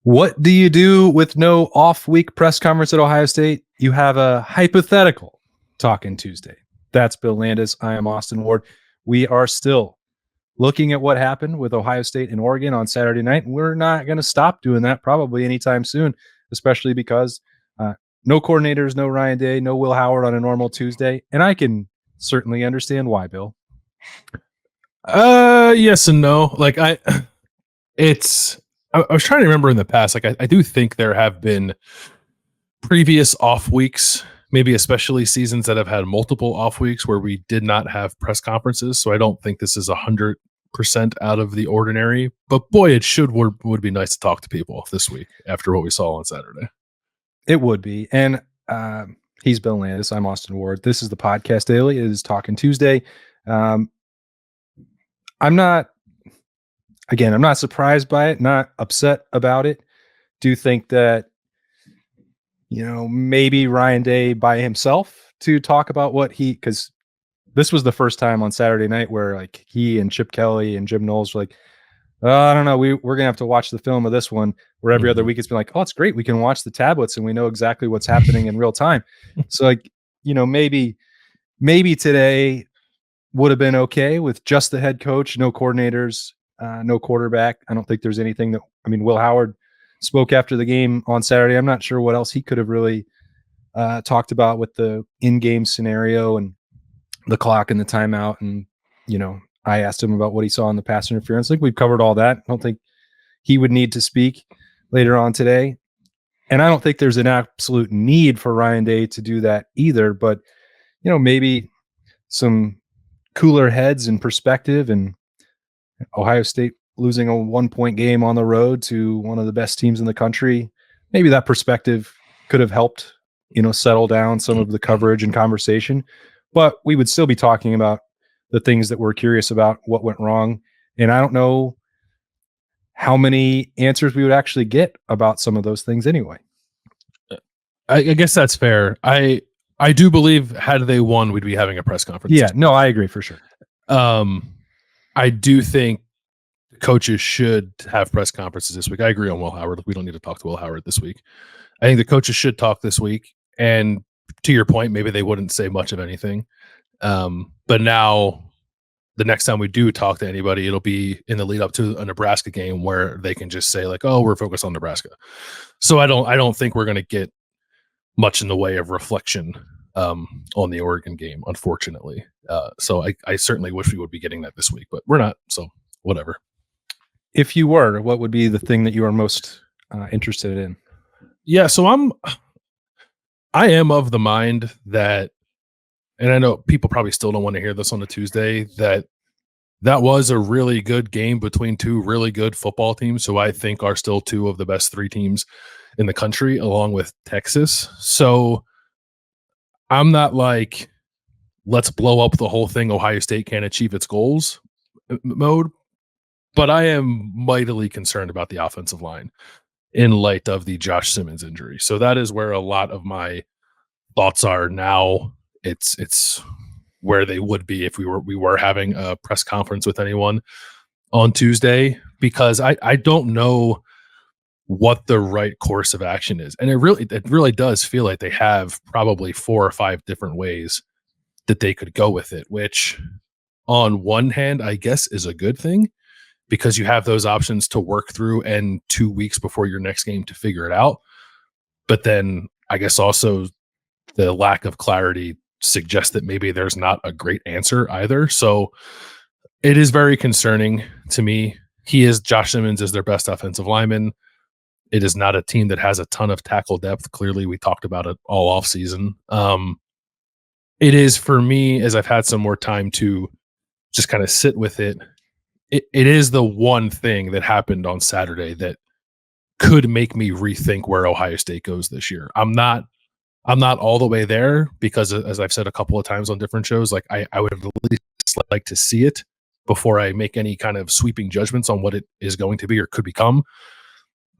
What do you do with no off-week press conference at Ohio State? You have a hypothetical Talking Tuesday. That's Bill Landis. I am Austin Ward. We are still looking at what happened with Ohio State and Oregon on Saturday night. We're not going to stop doing that probably anytime soon, especially because no coordinators, no Ryan Day, no Will Howard on a normal Tuesday. And I can certainly understand why, Bill. Yes and no. I was trying to remember in the past. I do think there have been previous off weeks, maybe especially seasons that have had multiple off weeks where we did not have press conferences. So I don't think this is 100% out of the ordinary. But boy, it would be nice to talk to people this week after what we saw on Saturday. It would be. And he's Bill Landis. I'm Austin Ward. This is the podcast daily. It is Talking Tuesday. I'm not surprised by it, not upset about it. Do think that, maybe Ryan Day by himself to talk about because this was the first time on Saturday night where he and Chip Kelly and Jim Knowles were like, I don't know, we're going to have to watch the film of this one, where every other week it's been like, oh, it's great. We can watch the tablets and we know exactly what's happening in real time. So maybe today would have been okay with just the head coach, no coordinators, no quarterback. I don't think there's anything Will Howard spoke after the game on Saturday. I'm not sure what else he could have really talked about with the in-game scenario and the clock and the timeout. And, I asked him about what he saw in the pass interference. I think we've covered all that. I don't think he would need to speak later on today. And I don't think there's an absolute need for Ryan Day to do that either. But, maybe some cooler heads and perspective, and Ohio State losing a 1-point game on the road to one of the best teams in the country. Maybe that perspective could have helped, settle down some of the coverage and conversation, but we would still be talking about the things that we're curious about, what went wrong. And I don't know how many answers we would actually get about some of those things anyway. I guess that's fair. I do believe had they won, we'd be having a press conference. Yeah, no, I agree for sure. I do think coaches should have press conferences this week. I agree on Will Howard. We don't need to talk to Will Howard this week. I think the coaches should talk this week. And to your point, maybe they wouldn't say much of anything. But now the next time we do talk to anybody, it'll be in the lead up to a Nebraska game where they can just say oh, we're focused on Nebraska. So I don't think we're going to get much in the way of reflection on the Oregon game, unfortunately. So I certainly wish we would be getting that this week, but we're not. So whatever. If you were, what would be the thing that you are most interested in? Yeah, so I am of the mind that, and I know people probably still don't want to hear this on a Tuesday, that was a really good game between two really good football teams who I think are still two of the best three teams in the country, along with Texas. So I'm not let's blow up the whole thing, Ohio State can't achieve its goals mode, but I am mightily concerned about the offensive line in light of the Josh Simmons injury. So that is where a lot of my thoughts are now. It's where they would be if we were having a press conference with anyone on Tuesday, because I don't know what the right course of action is. And it really does feel like they have probably 4 or 5 different ways that they could go with it, which on one hand, I guess is a good thing, because you have those options to work through and 2 weeks before your next game to figure it out. But then I guess also the lack of clarity suggests that maybe there's not a great answer either. So it is very concerning to me. Josh Simmons is their best offensive lineman. It is not a team that has a ton of tackle depth. Clearly, we talked about it all off season. It is, for me, as I've had some more time to just kind of sit with it, it is the one thing that happened on Saturday that could make me rethink where Ohio State goes this year. I'm not all the way there, because as I've said a couple of times on different shows, I would at least like to see it before I make any kind of sweeping judgments on what it is going to be or could become.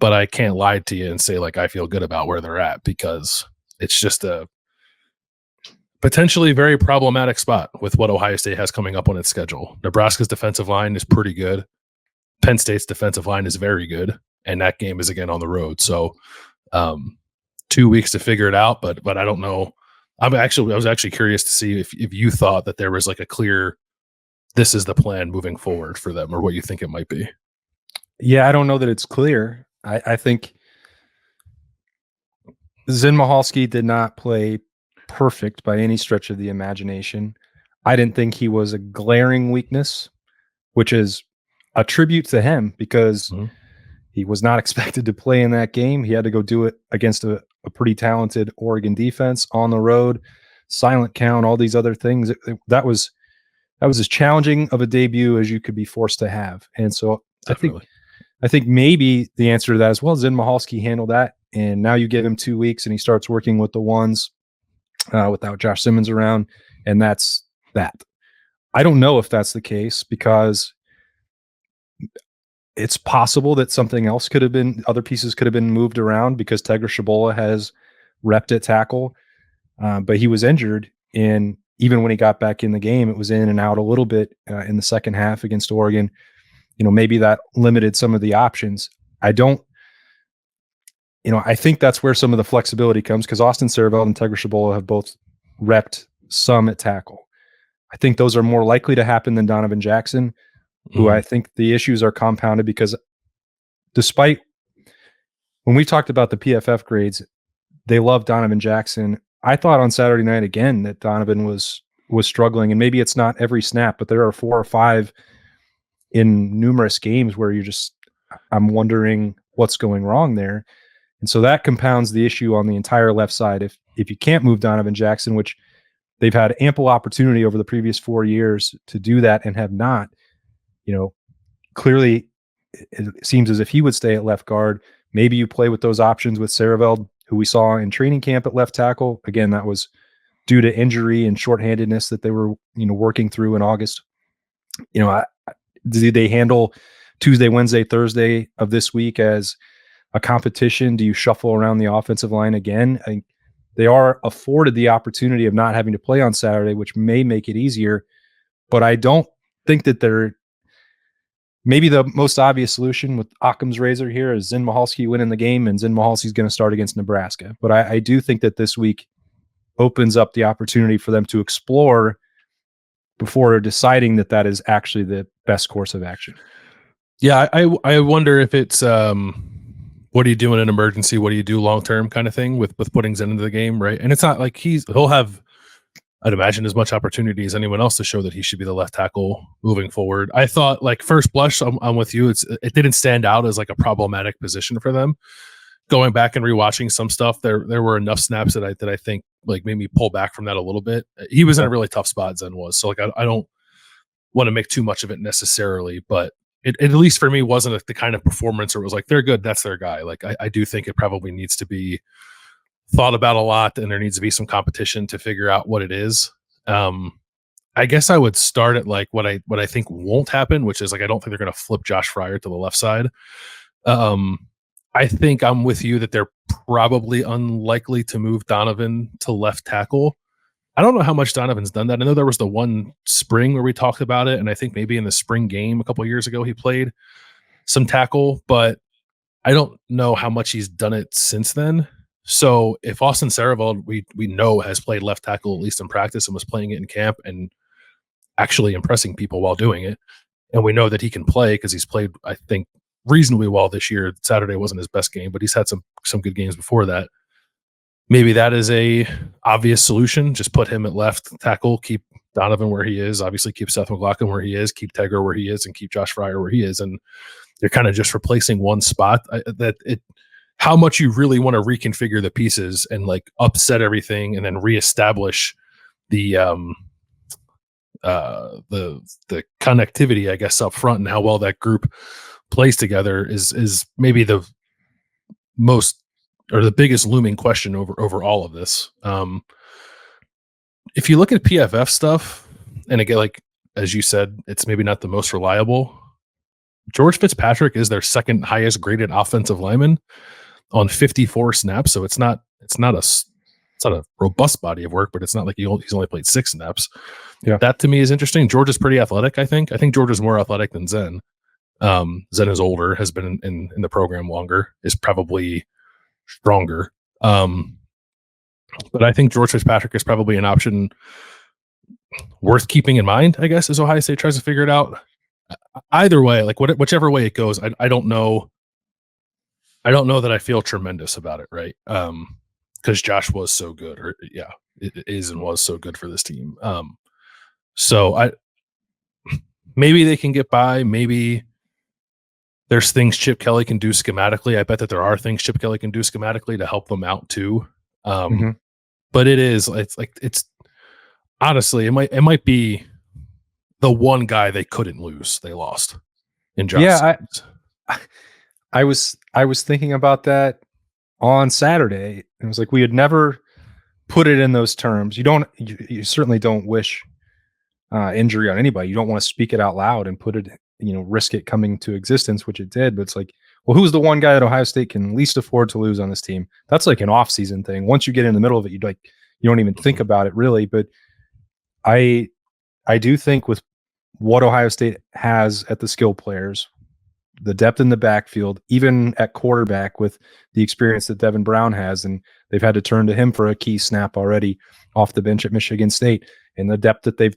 But I can't lie to you and say I feel good about where they're at, because it's just a potentially very problematic spot with what Ohio State has coming up on its schedule. Nebraska's defensive line is pretty good. Penn State's defensive line is very good. and that game is again on the road. So 2 weeks to figure it out, but I don't know. I was actually curious to see if you thought that there was like a clear, this is the plan moving forward for them, or what you think it might be. Yeah, I don't know that it's clear. I think Zen Mahalski did not play perfect by any stretch of the imagination. I didn't think he was a glaring weakness, which is a tribute to him because he was not expected to play in that game. He had to go do it against a pretty talented Oregon defense on the road, silent count, all these other things. That was as challenging of a debut as you could be forced to have. And so Definitely. I think maybe the answer to that is, well, Zen Mahalski handled that. And now you give him 2 weeks and he starts working with the ones without Josh Simmons around. And that's that. I don't know if that's the case because it's possible that something else could have been, other pieces could have been moved around because Tegra Shabola has repped at tackle, but he was injured. And even when he got back in the game, it was in and out a little bit in the second half against Oregon. Maybe that limited some of the options. I think that's where some of the flexibility comes because Austin Cervelt and Tegra Shabola have both repped some at tackle. I think those are more likely to happen than Donovan Jackson, who I think the issues are compounded because despite when we talked about the PFF grades, they love Donovan Jackson. I thought on Saturday night again that Donovan was struggling, and maybe it's not every snap, but there are 4 or 5 in numerous games where I'm wondering what's going wrong there. And so that compounds the issue on the entire left side. If you can't move Donovan Jackson, which they've had ample opportunity over the previous 4 years to do that and have not, clearly it seems as if he would stay at left guard. Maybe you play with those options with Cervelt, who we saw in training camp at left tackle. Again, that was due to injury and shorthandedness that they were, working through in August. Do they handle Tuesday, Wednesday, Thursday of this week as a competition? Do you shuffle around the offensive line again? They are afforded the opportunity of not having to play on Saturday, which may make it easier. But I don't think that they're maybe the most obvious solution with Occam's razor here is Zen Mahalski winning the game, and Zen Mahalski's going to start against Nebraska. But I do think that this week opens up the opportunity for them to explore before deciding that is actually the best course of action. Yeah, I wonder if it's what do you do in an emergency? What do you do long term kind of thing with putting Zen into the game, right? And it's not like he'll have, I'd imagine, as much opportunity as anyone else to show that he should be the left tackle moving forward. I thought, like, first blush, I'm with you. It didn't stand out as like a problematic position for them. Going back and rewatching some stuff, there were enough snaps that I think like made me pull back from that a little bit. He was in a really tough spot, Zen was. So like I don't want to make too much of it necessarily, but it at least for me wasn't the kind of performance where it was like, they're good, that's their guy. Like I do think it probably needs to be thought about a lot, and there needs to be some competition to figure out what it is. I guess I would start at like what I think won't happen, which is like I don't think they're going to flip Josh Fryer to the left side. I think I'm with you that they're probably unlikely to move Donovan to left tackle. I don't know how much Donovan's done that. I know there was the one spring where we talked about it, and I think maybe in the spring game a couple of years ago he played some tackle, but I don't know how much he's done it since then. So if Austin Cervelt, we know, has played left tackle at least in practice and was playing it in camp and actually impressing people while doing it, and we know that he can play because he's played, I think, reasonably well this year. Saturday wasn't his best game, but he's had some good games before that. Maybe that is a obvious solution. Just put him at left tackle, keep Donovan where he is, obviously keep Seth McLaughlin where he is, keep Tegra where he is, and keep Josh Fryer where he is. And they're kind of just replacing one spot. How much you really want to reconfigure the pieces and like upset everything and then reestablish the connectivity, I guess, up front, and how well that group plays together is maybe the most or the biggest looming question over all of this. If you look at PFF stuff, and again, like as you said, it's maybe not the most reliable. George Fitzpatrick is their second highest graded offensive lineman on 54 snaps. So it's not a robust body of work, but it's not like he's only played 6 snaps. Yeah. That to me is interesting. George is pretty athletic, I think. I think George is more athletic than Zen. Zen is older, has been in the program longer, is probably stronger. But I think George Fitzpatrick is probably an option worth keeping in mind, I guess, as Ohio State tries to figure it out. Either way, like whichever way it goes, I don't know. I don't know that I feel tremendous about it, right? Because Josh was so good, or it is and was so good for this team. So maybe they can get by. Maybe there's things Chip Kelly can do schematically. I bet that there are things Chip Kelly can do schematically to help them out too. But it's honestly, it might be the one guy they couldn't lose. They lost in Josh. Yeah, I was thinking about that on Saturday. It was like we had never put it in those terms. You certainly don't wish injury on anybody. You don't want to speak it out loud and put it, risk it coming to existence, which it did. But it's like, well, who's the one guy that Ohio State can least afford to lose on this team? That's like an off-season thing. Once you get in the middle of it, you don't even think about it really. But I do think with what Ohio State has at the skill players, the depth in the backfield, even at quarterback with the experience that Devin Brown has, and they've had to turn to him for a key snap already off the bench at Michigan State, and the depth that they've,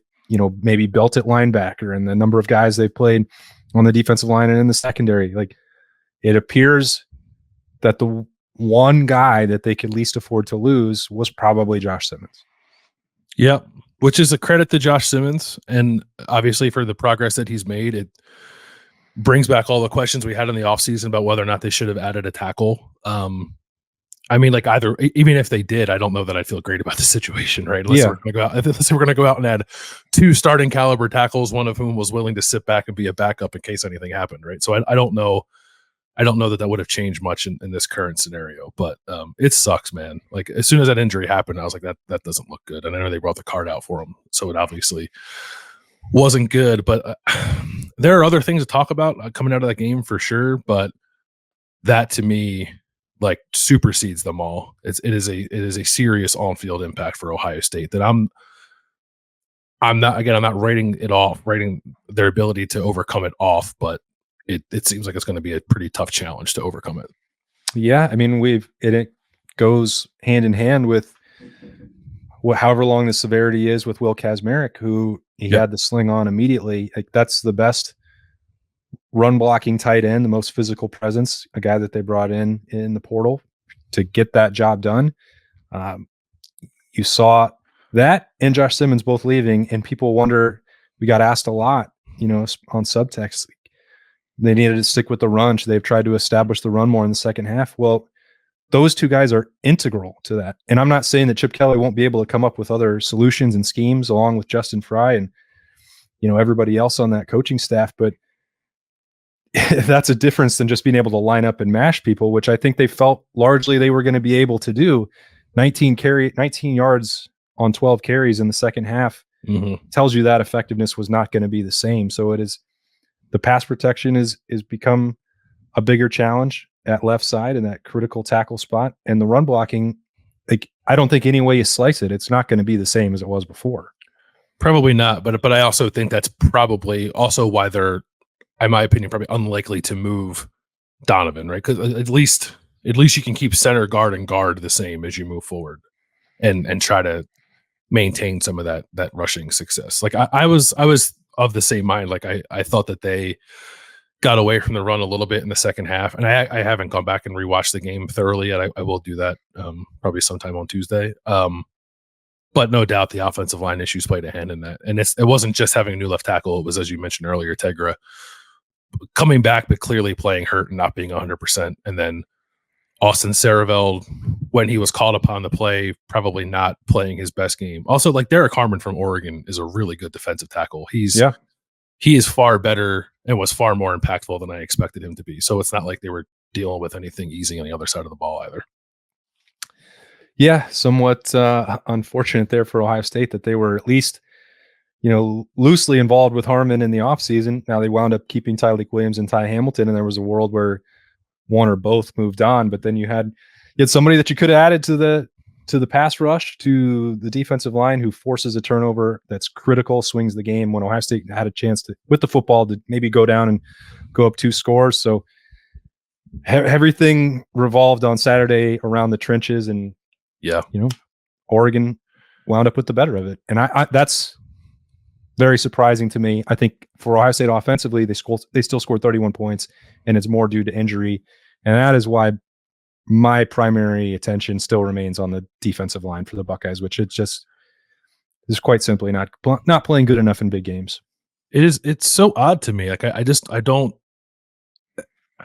maybe built at linebacker and the number of guys they've played on the defensive line and in the secondary. Like, it appears that the one guy that they could least afford to lose was probably Josh Simmons. Yep. Which is a credit to Josh Simmons, and obviously for the progress that he's made. It brings back all the questions we had in the offseason about whether or not they should have added a tackle. I mean, like, even if they did, I don't know that I feel great about the situation, right? Unless we're going to go out and add 2 starting caliber tackles, one of whom was willing to sit back and be a backup in case anything happened, right? So I don't know. I don't know that would have changed much in this current scenario, but it sucks, man. Like, as soon as that injury happened, I was like, that doesn't look good. And I know they brought the card out for him, so it obviously wasn't good. But there are other things to talk about coming out of that game for sure. But that, to me, like, supersedes them all. It is a serious on-field impact for Ohio State that I'm not writing it off, writing their ability to overcome it off, but it seems like it's going to be a pretty tough challenge to overcome it. Yeah, I mean, it goes hand in hand with however long the severity is with Will Kazmarek, who he had the sling on immediately. Like, that's the best run blocking tight end, the most physical presence, a guy that they brought in the portal to get that job done. You saw that and Josh Simmons both leaving, and people wonder, we got asked a lot, on subtext, they needed to stick with the run. They've tried to establish the run more in the second half. Well, those two guys are integral to that. And I'm not saying that Chip Kelly won't be able to come up with other solutions and schemes along with Justin Fry and, everybody else on that coaching staff, but that's a difference than just being able to line up and mash people, which I think they felt largely they were going to be able to do. 19 yards on 12 carries in the second half tells you that effectiveness was not going to be the same. So it is, the pass protection is become a bigger challenge at left side in that critical tackle spot, and the run blocking, like, I don't think any way you slice it, it's not going to be the same as it was before. Probably not, but I also think that's probably also why they're, in my opinion, probably unlikely to move Donovan, right? Because at least you can keep center guard and guard the same as you move forward, and try to maintain some of that rushing success. Like, I was of the same mind. Like, I thought that they got away from the run a little bit in the second half, and I haven't gone back and rewatched the game thoroughly yet. I will do that probably sometime on Tuesday. But no doubt the offensive line issues played a hand in that, and it wasn't just having a new left tackle. It was, as you mentioned earlier, Tegra coming back but clearly playing hurt and not being 100%, and then Austin Saraveld, when he was called upon to play, probably not playing his best game. Also, like, Derek Harmon from Oregon is a really good defensive tackle. He is far better and was far more impactful than I expected him to be. So it's not like they were dealing with anything easy on the other side of the ball either. Yeah, somewhat unfortunate there for Ohio State that they were at least, loosely involved with Harmon in the offseason. Now they wound up keeping Tyleik Williams and Ty Hamilton, and there was a world where one or both moved on, but then you had somebody that you could have added to the to the pass rush, to the defensive line, who forces a turnover that's critical, swings the game when Ohio State had a chance to, with the football, to maybe go down and go up 2 scores. So everything revolved on Saturday around the trenches, and Oregon wound up with the better of it. And I that's very surprising to me. I think for Ohio State offensively, they still scored 31 points, and it's more due to injury. And that is why my primary attention still remains on the defensive line for the Buckeyes, which it's just is quite simply not playing good enough in big games. It's so odd to me. Like I don't.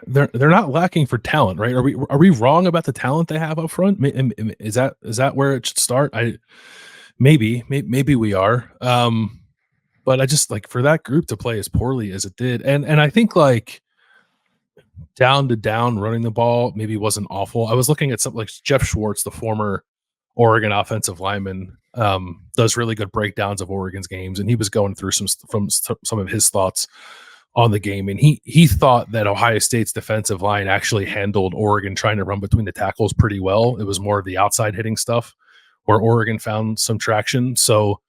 They're not lacking for talent, right? Are we wrong about the talent they have up front? Is that where it should start? Maybe we are. But I just, like, for that group to play as poorly as it did, and I think, like, down to down running the ball maybe wasn't awful. I was looking at something like Jeff Schwartz, the former Oregon offensive lineman, does really good breakdowns of Oregon's games, and he was going through some of his thoughts on the game, and he thought that Ohio State's defensive line actually handled Oregon trying to run between the tackles pretty well. It was more of the outside hitting stuff where Oregon found some traction. So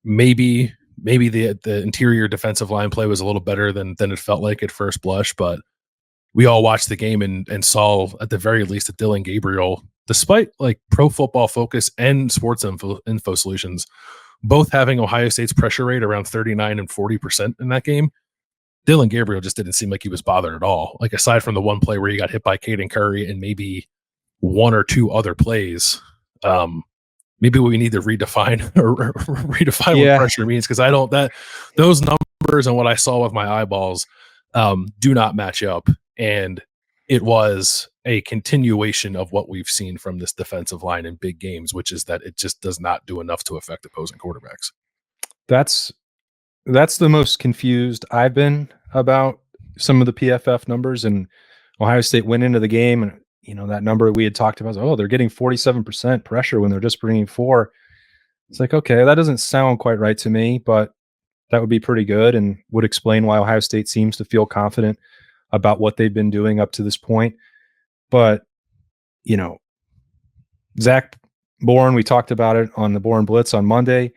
maybe the interior defensive line play was a little better than it felt like at first blush, but we all watched the game and saw, at the very least, that Dillon Gabriel, despite like Pro Football Focus and Sports Info Solutions both having Ohio State's pressure rate around 39 and 40% in that game, Dillon Gabriel just didn't seem like he was bothered at all. Like, aside from the one play where he got hit by Caden Curry and maybe 1 or 2 other plays, maybe we need to redefine what pressure means, because those numbers and what I saw with my eyeballs do not match up. And it was a continuation of what we've seen from this defensive line in big games, which is that it just does not do enough to affect opposing quarterbacks. That's the most confused I've been about some of the PFF numbers. And Ohio State went into the game, and that number we had talked about, they're getting 47% pressure when they're just bringing 4. It's like, okay, that doesn't sound quite right to me, but that would be pretty good and would explain why Ohio State seems to feel confident about what they've been doing up to this point. But, Zach Bourne, we talked about it on the Bourne Blitz on Monday,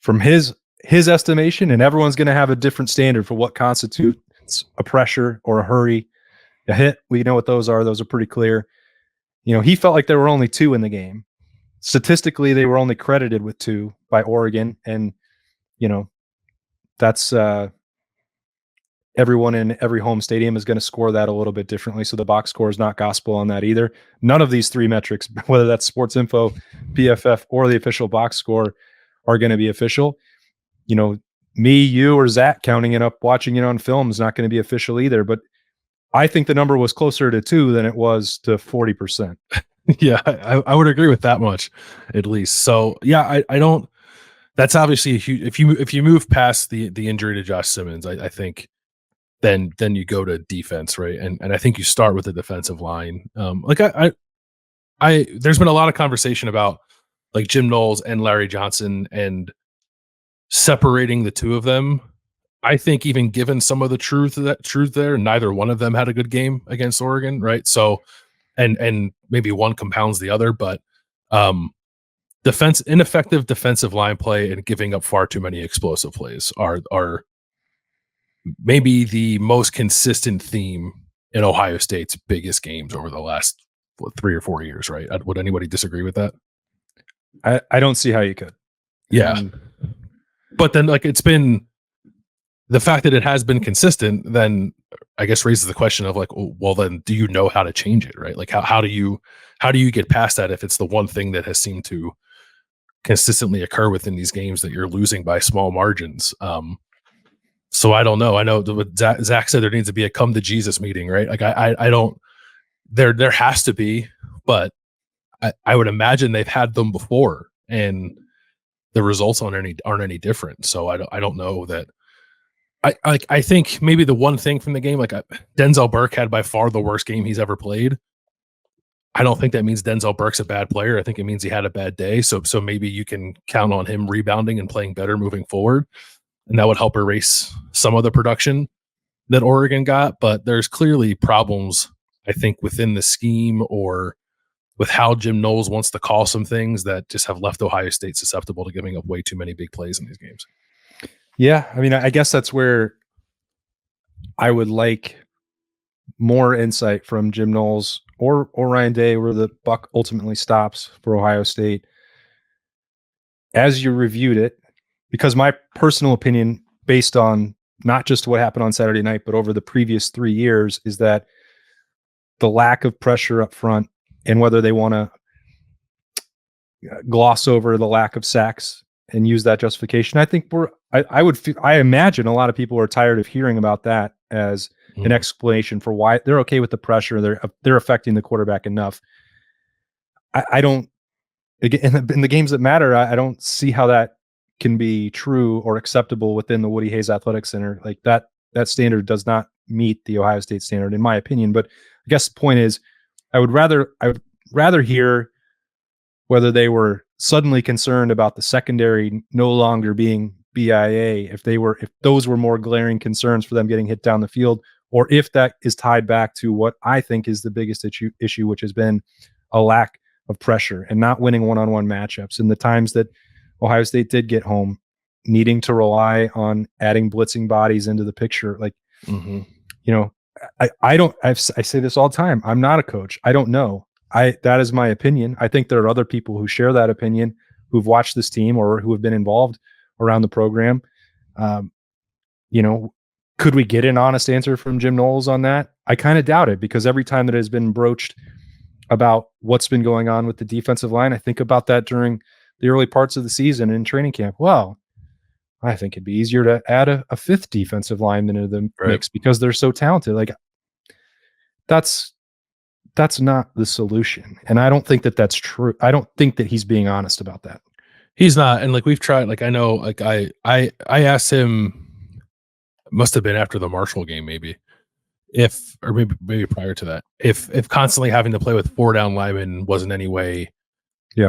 from his estimation, and everyone's going to have a different standard for what constitutes a pressure or a hurry, a hit. We know what those are. Those are pretty clear. He felt like there were only 2 in the game. Statistically, they were only credited with 2 by Oregon. And, that's everyone in every home stadium is going to score that a little bit differently. So the box score is not gospel on that either. None of these 3 metrics, whether that's Sports Info, PFF, or the official box score, are going to be official. Me, you, or Zach counting it up, watching it on film is not going to be official either. But I think the number was closer to 2 than it was to 40%. Yeah, I would agree with that much, at least. So yeah, I don't. That's obviously a huge. If you move past the injury to Josh Simmons, I think then you go to defense, right? And I think you start with the defensive line. There's been a lot of conversation about, like, Jim Knowles and Larry Johnson and separating the 2 of them. I think, even given some of the truth there, neither one of them had a good game against Oregon, right? So, and maybe one compounds the other, but ineffective defensive line play and giving up far too many explosive plays are maybe the most consistent theme in Ohio State's biggest games over the last 3 or 4 years, right? Would anybody disagree with that? I don't see how you could. Yeah. But then, like, it's been the fact that it has been consistent, then I guess raises the question of, like, well, then do you know how to change it, right? Like, how do you get past that if it's the one thing that has seemed to consistently occur within these games that you're losing by small margins? So I don't know. I know what Zach said, there needs to be a come to Jesus meeting, right? Like, I don't. There has to be, but I would imagine they've had them before, and the results aren't any different. So I don't know that. I think maybe the one thing from the game, like, Denzel Burke had by far the worst game he's ever played. I don't think that means Denzel Burke's a bad player. I think it means he had a bad day. So maybe you can count on him rebounding and playing better moving forward, and that would help erase some of the production that Oregon got. But there's clearly problems, I think, within the scheme or with how Jim Knowles wants to call some things that just have left Ohio State susceptible to giving up way too many big plays in these games. Yeah, I mean, I guess that's where I would like more insight from Jim Knowles or Ryan Day, where the buck ultimately stops for Ohio State as you reviewed it, because my personal opinion, based on not just what happened on Saturday night, but over the previous 3 years, is that the lack of pressure up front, and whether they want to gloss over the lack of sacks and use that justification, I think I imagine a lot of people are tired of hearing about that as an explanation for why they're okay with the pressure. They're affecting the quarterback enough. I don't, again, in the games that matter, I don't see how that can be true or acceptable within the Woody Hayes Athletic Center. Like that standard does not meet the Ohio State standard, in my opinion. But I guess the point is, I would rather hear whether they were suddenly concerned about the secondary no longer being BIA, if those were more glaring concerns for them getting hit down the field, or if that is tied back to what I think is the biggest issue, which has been a lack of pressure and not winning one-on-one matchups. And the times that Ohio State did get home, needing to rely on adding blitzing bodies into the picture. Like, you know, I say this all the time. I'm not a coach. I don't know. That is my opinion. I think there are other people who share that opinion, who've watched this team or who have been involved around the program. You know, could we get an honest answer from Jim Knowles on that? I kind of doubt it, because every time that has been broached about what's been going on with the defensive line, I think about that during the early parts of the season in training camp. Well, I think it'd be easier to add a fifth defensive lineman into the mix because they're so talented. Like, that's not the solution. And I don't think that that's true. I don't think that he's being honest about that. He's not. And like, we've tried, like, I know, like I asked him, must have been after the Marshall game, maybe, or maybe prior to that, if constantly having to play with 4 down linemen was in any way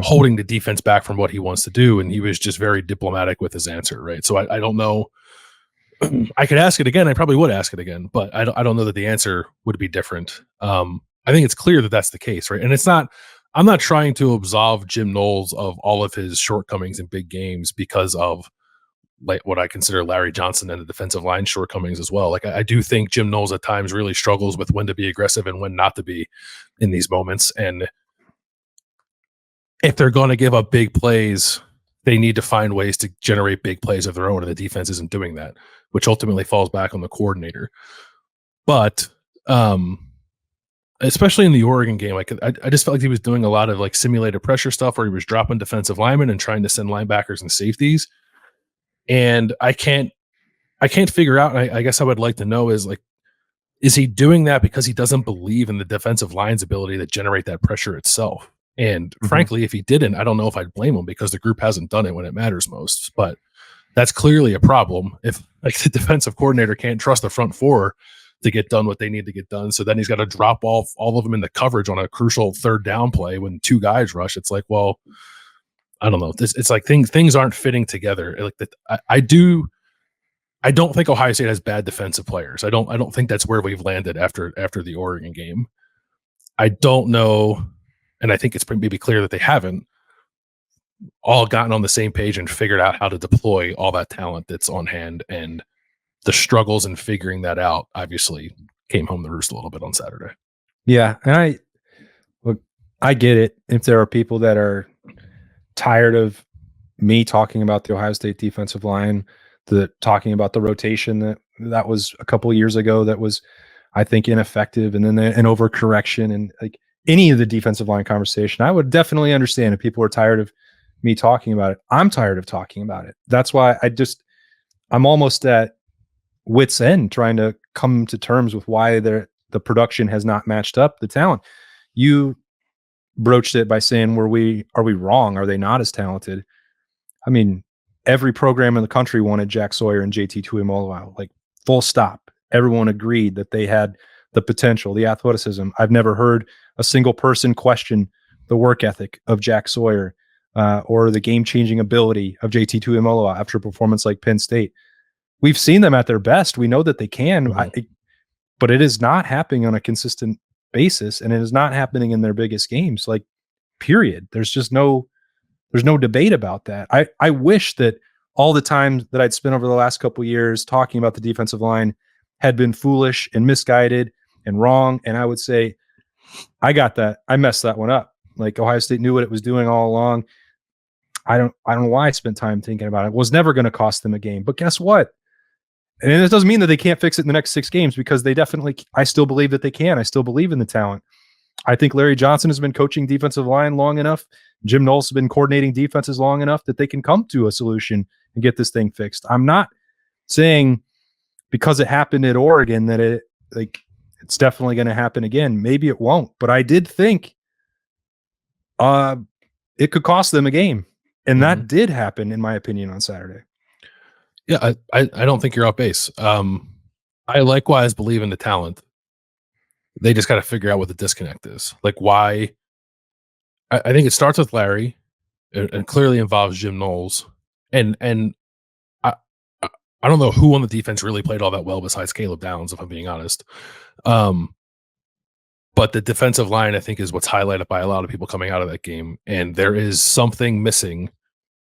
holding the defense back from what he wants to do. And he was just very diplomatic with his answer. Right. So I don't know. I could ask it again. I probably would ask it again, but I don't know that the answer would be different. I think it's clear that that's the case. Right. And I'm not trying to absolve Jim Knowles of all of his shortcomings in big games because of like what I consider Larry Johnson and the defensive line shortcomings as well. Like, I do think Jim Knowles at times really struggles with when to be aggressive and when not to be in these moments. And if they're going to give up big plays, they need to find ways to generate big plays of their own, and the defense isn't doing that, which ultimately falls back on the coordinator. But especially in the Oregon game, like I just felt like he was doing a lot of like simulated pressure stuff where he was dropping defensive linemen and trying to send linebackers and safeties. And I can't figure out, and I guess I would like to know is he doing that because he doesn't believe in the defensive line's ability to generate that pressure itself? And frankly, if he didn't, I don't know if I'd blame him, because the group hasn't done it when it matters most. But that's clearly a problem if like the defensive coordinator can't trust the front four to get done what they need to get done. So then he's got to drop all of them in the coverage on a crucial 3rd down play when 2 guys rush. It's like, well, I don't know. It's like things aren't fitting together. Like I don't think Ohio State has bad defensive players. I don't think that's where we've landed after the Oregon game. I don't know, and I think it's maybe clear that they haven't all gotten on the same page and figured out how to deploy all that talent that's on hand. And the struggles in figuring that out obviously came home to roost a little bit on Saturday. Yeah, and I get it. If there are people that are tired of me talking about the Ohio State defensive line, talking about the rotation that was a couple of years ago that was, I think, ineffective, and then an overcorrection, and like any of the defensive line conversation, I would definitely understand if people are tired of me talking about it. I'm tired of talking about it. That's why I'm almost at wit's end trying to come to terms with why the production has not matched up the talent. You broached it by saying, are we wrong? Are they not as talented? I mean, every program in the country wanted Jack Sawyer and JT Tuimoloau, like full stop. Everyone agreed that they had the potential, the athleticism. I've never heard a single person question the work ethic of Jack Sawyer or the game-changing ability of JT Tuimoloau after a performance like Penn State. We've seen them at their best. We know that they can, but it is not happening on a consistent basis, and it is not happening in their biggest games. Like, period. There's no debate about that. I wish that all the time that I'd spent over the last couple of years talking about the defensive line had been foolish and misguided and wrong. And I would say, I got that. I messed that one up. Like, Ohio State knew what it was doing all along. I don't know why I spent time thinking about it. It was never going to cost them a game. But guess what? And it doesn't mean that they can't fix it in the next 6 games, because they definitely, I still believe that they can. I still believe in the talent. I think Larry Johnson has been coaching defensive line long enough. Jim Knowles has been coordinating defenses long enough that they can come to a solution and get this thing fixed. I'm not saying because it happened at Oregon that it's definitely going to happen again. Maybe it won't, but I did think it could cost them a game. And that did happen, in my opinion, on Saturday. Yeah, I don't think you're off base. I likewise believe in the talent. They just got to figure out what the disconnect is. Like, why? I think it starts with Larry, and clearly involves Jim Knowles. And I don't know who on the defense really played all that well besides Caleb Downs, if I'm being honest. But the defensive line, I think, is what's highlighted by a lot of people coming out of that game. And there is something missing,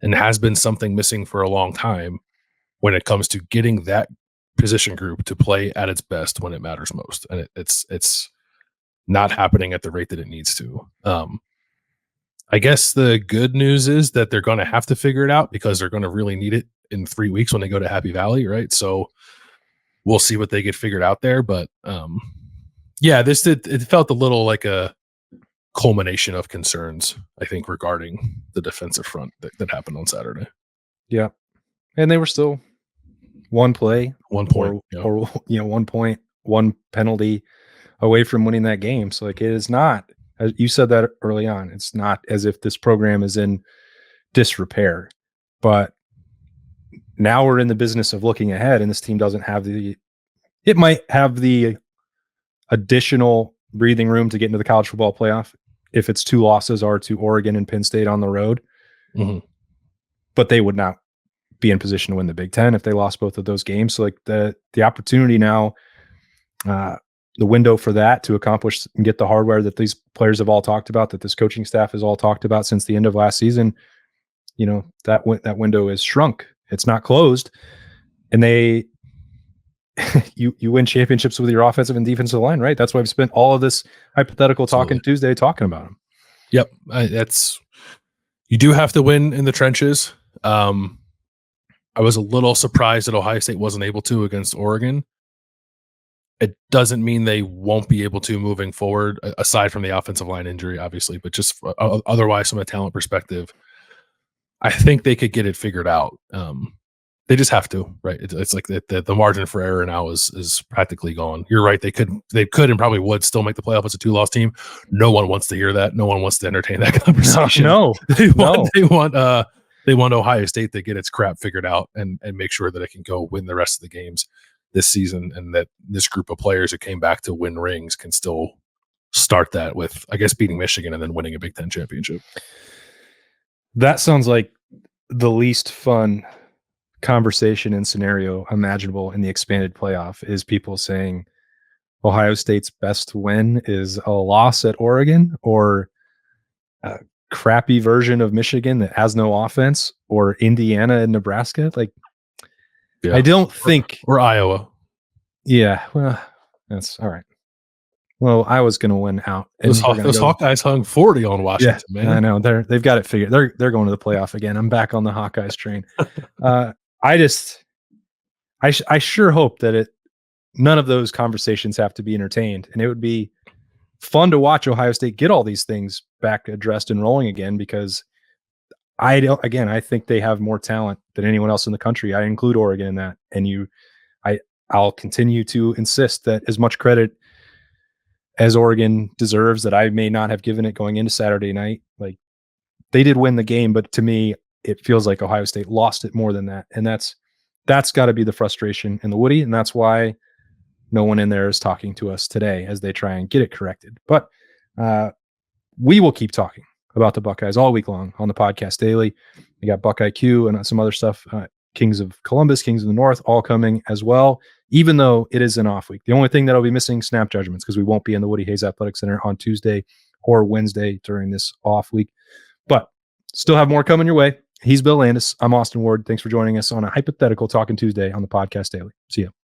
and has been something missing for a long time, when it comes to getting that position group to play at its best when it matters most. And it's not happening at the rate that it needs to. I guess the good news is that they're going to have to figure it out, because they're going to really need it in 3 weeks when they go to Happy Valley, right? So we'll see what they get figured out there. But yeah, it felt a little like a culmination of concerns, I think, regarding the defensive front that happened on Saturday. Yeah. And they were still one play, 1 point, or 1 point, one penalty away from winning that game. So, like, it is not, as you said that early on, it's not as if this program is in disrepair. But now we're in the business of looking ahead, and this team doesn't have it might have the additional breathing room to get into the college football playoff if its 2 losses are to Oregon and Penn State on the road. Mm-hmm. But they would not be in position to win the Big Ten if they lost both of those games. So, like, the opportunity now, the window for that to accomplish and get the hardware that these players have all talked about, that this coaching staff has all talked about since the end of last season, that window is shrunk. It's not closed. And you win championships with your offensive and defensive line, right? That's why I've spent all of this hypothetical talking Tuesday talking about them. Yep. You do have to win in the trenches. I was a little surprised that Ohio State wasn't able to against Oregon. It doesn't mean they won't be able to moving forward, aside from the offensive line injury, obviously, but just otherwise from a talent perspective, I think they could get it figured out. They just have to, right? It's like the margin for error now is practically gone. You're right. They could and probably would still make the playoff as a 2-loss team. No one wants to hear that. No one wants to entertain that conversation. No. They want Ohio State to get its crap figured out and make sure that it can go win the rest of the games this season, and that this group of players who came back to win rings can still start that with, I guess, beating Michigan and then winning a Big Ten championship. That sounds like the least fun conversation and scenario imaginable in the expanded playoff, is people saying Ohio State's best win is a loss at Oregon, or a crappy version of Michigan that has no offense, or Indiana and Nebraska. Like, yeah. I don't think, or Iowa. Yeah, well, that's all right. Well, I was going to win out. Those Hawkeyes hung 40 on Washington, man. I know they've got it figured. They're going to the playoff again. I'm back on the Hawkeyes train. I sure hope that none of those conversations have to be entertained, and it would be fun to watch Ohio State get all these things back addressed and rolling again, because I think they have more talent than anyone else in the country. I include Oregon in that, and I'll continue to insist that as much credit as Oregon deserves, that I may not have given it going into Saturday night. Like, they did win the game, but to me, it feels like Ohio State lost it more than that. And that's got to be the frustration in the Woody. And that's why no one in there is talking to us today as they try and get it corrected. But we will keep talking about the Buckeyes all week long on the podcast daily. We got Buckeye Q and some other stuff. Kings of Columbus, Kings of the North, all coming as well, even though it is an off week. The only thing that'll be missing, snap judgments, because we won't be in the Woody Hayes Athletic Center on Tuesday or Wednesday during this off week. But still have more coming your way. He's Bill Landis. I'm Austin Ward. Thanks for joining us on a hypothetical Talking Tuesday on the Podcast Daily. See you.